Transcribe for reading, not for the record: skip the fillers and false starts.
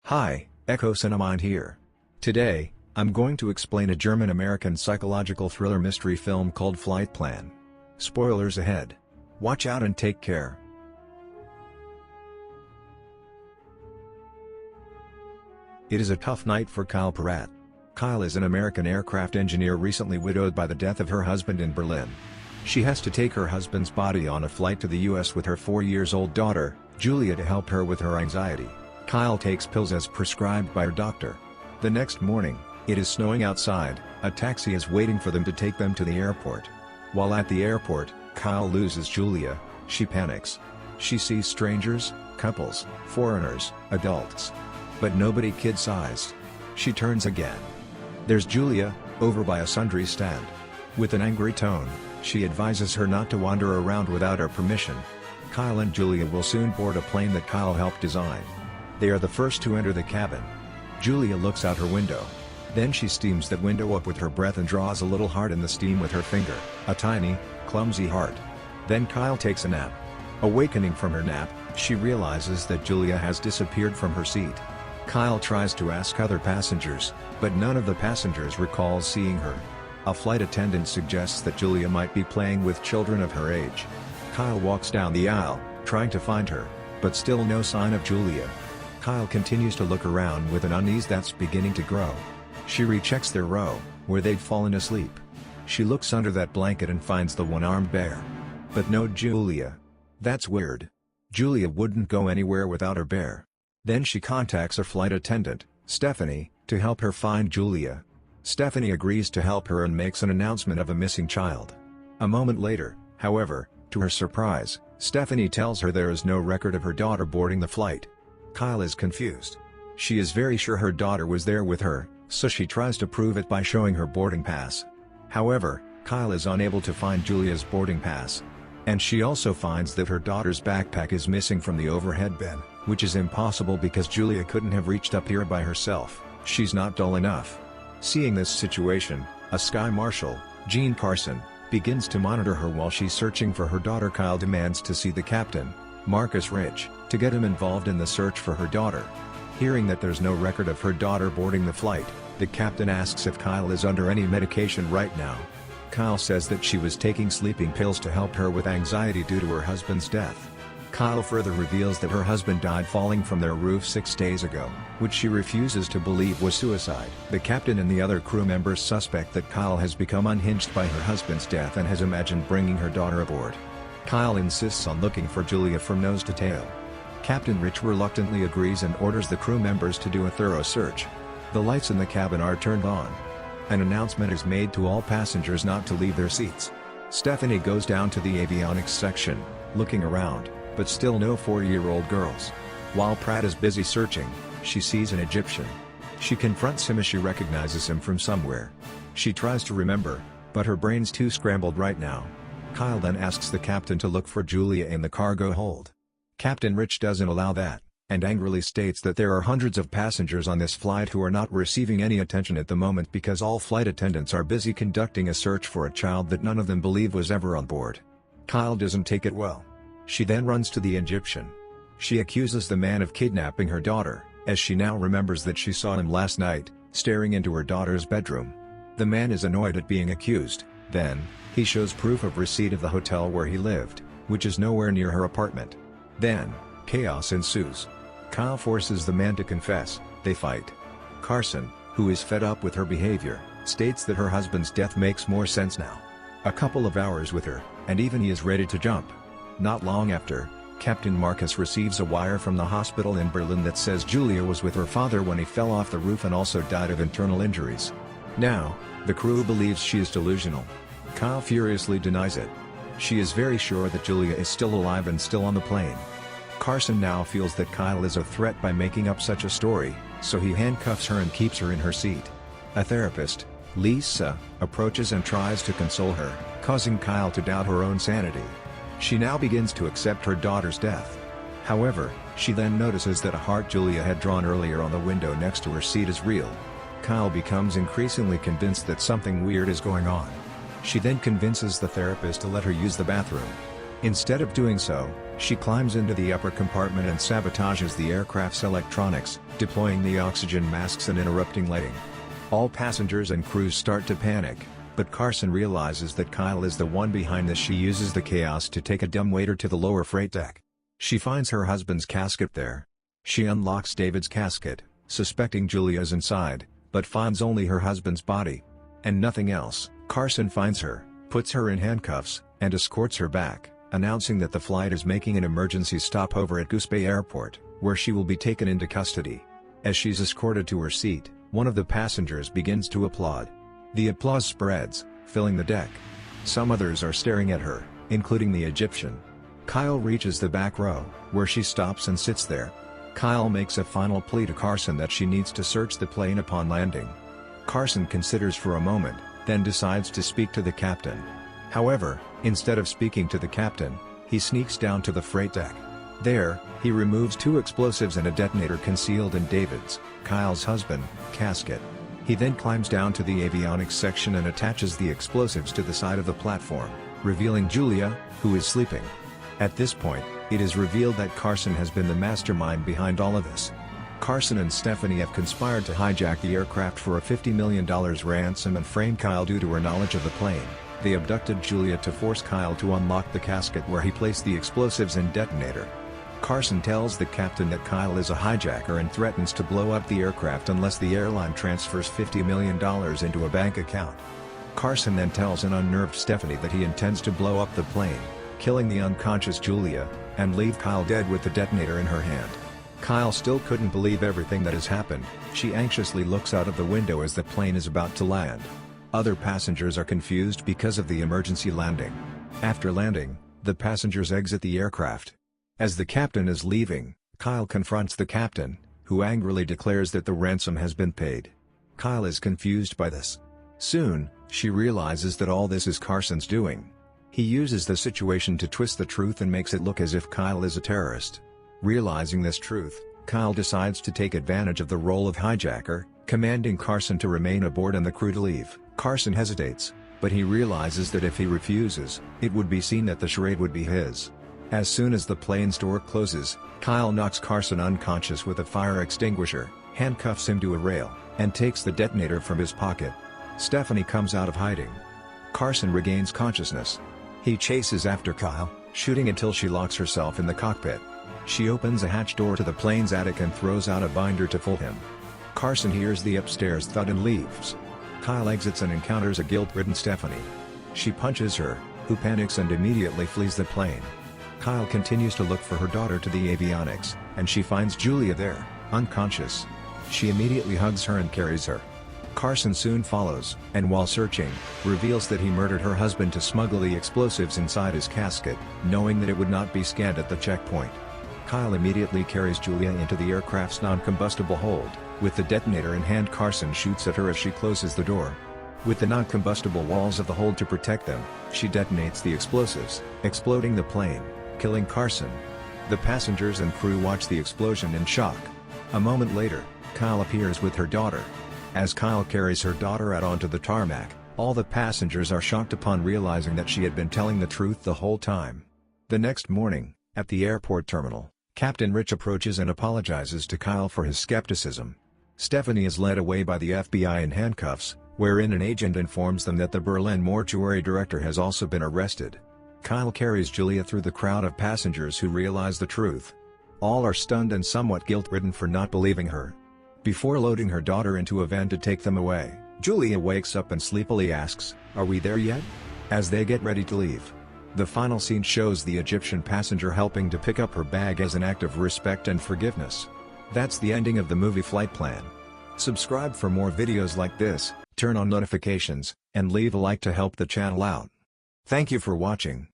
Hi, Echo Cinemind here. Today, I'm going to explain a German-American psychological thriller mystery film called Flightplan. Spoilers ahead. Watch out and take care. It is a tough night for Kyle Pratt. Kyle is an American aircraft engineer recently widowed by the death of her husband in Berlin. She has to take her husband's body on a flight to the US with her 4-year-old daughter, Julia, to help her with her anxiety. Kyle takes pills as prescribed by her doctor. The next morning, it is snowing outside. A taxi is waiting for them to take them to the airport. While at the airport, Kyle loses Julia. She panics. She sees strangers, couples, foreigners, adults. But nobody kid-sized. She turns again. There's Julia, over by a sundry stand. With an angry tone, she advises her not to wander around without her permission. Kyle and Julia will soon board a plane that Kyle helped design. They are the first to enter the cabin. Julia looks out her window. Then she steams that window up with her breath and draws a little heart in the steam with her finger, a tiny, clumsy heart. Then Kyle takes a nap. Awakening from her nap, she realizes that Julia has disappeared from her seat. Kyle tries to ask other passengers, but none of the passengers recalls seeing her. A flight attendant suggests that Julia might be playing with children of her age. Kyle walks down the aisle, trying to find her, but still no sign of Julia. Kyle continues to look around with an unease that's beginning to grow. She rechecks their row, where they'd fallen asleep. She looks under that blanket and finds the one-armed bear. But no Julia. That's weird. Julia wouldn't go anywhere without her bear. Then she contacts a flight attendant, Stephanie, to help her find Julia. Stephanie agrees to help her and makes an announcement of a missing child. A moment later, however, to her surprise, Stephanie tells her there is no record of her daughter boarding the flight. Kyle is confused. She is very sure her daughter was there with her, so she tries to prove it by showing her boarding pass. However, Kyle is unable to find Julia's boarding pass. And she also finds that her daughter's backpack is missing from the overhead bin, which is impossible because Julia couldn't have reached up here by herself. She's not dull enough. Seeing this situation, a sky marshal, Gene Carson, begins to monitor her while she's searching for her daughter. Kyle demands to see the captain, Marcus Rich, to get him involved in the search for her daughter. Hearing that there's no record of her daughter boarding the flight, the captain asks if Kyle is under any medication right now. Kyle says that she was taking sleeping pills to help her with anxiety due to her husband's death. Kyle further reveals that her husband died falling from their roof 6 days ago, which she refuses to believe was suicide. The captain and the other crew members suspect that Kyle has become unhinged by her husband's death and has imagined bringing her daughter aboard. Kyle insists on looking for Julia from nose to tail. Captain Rich reluctantly agrees and orders the crew members to do a thorough search. The lights in the cabin are turned on. An announcement is made to all passengers not to leave their seats. Stephanie goes down to the avionics section, looking around, but still no 4-year-old girls. While Pratt is busy searching, she sees an Egyptian. She confronts him as she recognizes him from somewhere. She tries to remember, but her brain's too scrambled right now. Kyle then asks the captain to look for Julia in the cargo hold. Captain Rich doesn't allow that, and angrily states that there are hundreds of passengers on this flight who are not receiving any attention at the moment because all flight attendants are busy conducting a search for a child that none of them believe was ever on board. Kyle doesn't take it well. She then runs to the Egyptian. She accuses the man of kidnapping her daughter, as she now remembers that she saw him last night, staring into her daughter's bedroom. The man is annoyed at being accused. Then, he shows proof of receipt of the hotel where he lived, which is nowhere near her apartment. Then, chaos ensues. Kyle forces the man to confess. They fight. Carson, who is fed up with her behavior, states that her husband's death makes more sense now. A couple of hours with her, and even he is ready to jump. Not long after, Captain Marcus receives a wire from the hospital in Berlin that says Julia was with her father when he fell off the roof and also died of internal injuries. Now, the crew believes she is delusional. Kyle furiously denies it. She is very sure that Julia is still alive and still on the plane. Carson now feels that Kyle is a threat by making up such a story, so he handcuffs her and keeps her in her seat. A therapist, Lisa, approaches and tries to console her, causing Kyle to doubt her own sanity. She now begins to accept her daughter's death. However, she then notices that a heart Julia had drawn earlier on the window next to her seat is real. Kyle becomes increasingly convinced that something weird is going on. She then convinces the therapist to let her use the bathroom. Instead of doing so, She climbs into the upper compartment and sabotages the aircraft's electronics, deploying the oxygen masks and interrupting lighting. All passengers and crew start to panic, but Carson realizes that Kyle is the one behind this. She uses the chaos to take a dumbwaiter to the lower freight deck. She finds her husband's casket there. She unlocks David's casket, suspecting Julia's inside, but finds only her husband's body. And nothing else. Carson finds her, puts her in handcuffs, and escorts her back, announcing that the flight is making an emergency stopover at Goose Bay Airport, where she will be taken into custody. As she's escorted to her seat, one of the passengers begins to applaud. The applause spreads, filling the deck. Some others are staring at her, including the Egyptian. Kyle reaches the back row, where she stops and sits there. Kyle makes a final plea to Carson that she needs to search the plane upon landing. Carson considers for a moment, then decides to speak to the captain. However, instead of speaking to the captain, he sneaks down to the freight deck. There, he removes 2 explosives and a detonator concealed in David's, Kyle's husband, casket. He then climbs down to the avionics section and attaches the explosives to the side of the platform, revealing Julia, who is sleeping. At this point, it is revealed that Carson has been the mastermind behind all of this. Carson and Stephanie have conspired to hijack the aircraft for a $50 million ransom and frame Kyle due to her knowledge of the plane. They abducted Julia to force Kyle to unlock the casket where he placed the explosives and detonator. Carson tells the captain that Kyle is a hijacker and threatens to blow up the aircraft unless the airline transfers $50 million into a bank account. Carson then tells an unnerved Stephanie that he intends to blow up the plane, killing the unconscious Julia, and leave Kyle dead with the detonator in her hand. Kyle still couldn't believe everything that has happened. She anxiously looks out of the window as the plane is about to land. Other passengers are confused because of the emergency landing. After landing, the passengers exit the aircraft. As the captain is leaving, Kyle confronts the captain, who angrily declares that the ransom has been paid. Kyle is confused by this. Soon, she realizes that all this is Carson's doing. He uses the situation to twist the truth and makes it look as if Kyle is a terrorist. Realizing this truth, Kyle decides to take advantage of the role of hijacker, commanding Carson to remain aboard and the crew to leave. Carson hesitates, but he realizes that if he refuses, it would be seen that the charade would be his. As soon as the plane's door closes, Kyle knocks Carson unconscious with a fire extinguisher, handcuffs him to a rail, and takes the detonator from his pocket. Stephanie comes out of hiding. Carson regains consciousness. He chases after Kyle, shooting until she locks herself in the cockpit. She opens a hatch door to the plane's attic and throws out a binder to fool him. Carson hears the upstairs thud and leaves. Kyle exits and encounters a guilt-ridden Stephanie. She punches her, who panics and immediately flees the plane. Kyle continues to look for her daughter to the avionics, and she finds Julia there, unconscious. She immediately hugs her and carries her. Carson soon follows, and while searching, reveals that he murdered her husband to smuggle the explosives inside his casket, knowing that it would not be scanned at the checkpoint. Kyle immediately carries Julia into the aircraft's non-combustible hold. With the detonator in hand, Carson shoots at her as she closes the door. With the non-combustible walls of the hold to protect them, she detonates the explosives, exploding the plane, killing Carson. The passengers and crew watch the explosion in shock. A moment later, Kyle appears with her daughter. As Kyle carries her daughter out onto the tarmac, all the passengers are shocked upon realizing that she had been telling the truth the whole time. The next morning, at the airport terminal, Captain Rich approaches and apologizes to Kyle for his skepticism. Stephanie is led away by the FBI in handcuffs, wherein an agent informs them that the Berlin mortuary director has also been arrested. Kyle carries Julia through the crowd of passengers who realize the truth. All are stunned and somewhat guilt-ridden for not believing her. Before loading her daughter into a van to take them away, Julia wakes up and sleepily asks, "Are we there yet?" as they get ready to leave. The final scene shows the Egyptian passenger helping to pick up her bag as an act of respect and forgiveness. That's the ending of the movie Flightplan. Subscribe for more videos like this, turn on notifications, and leave a like to help the channel out. Thank you for watching.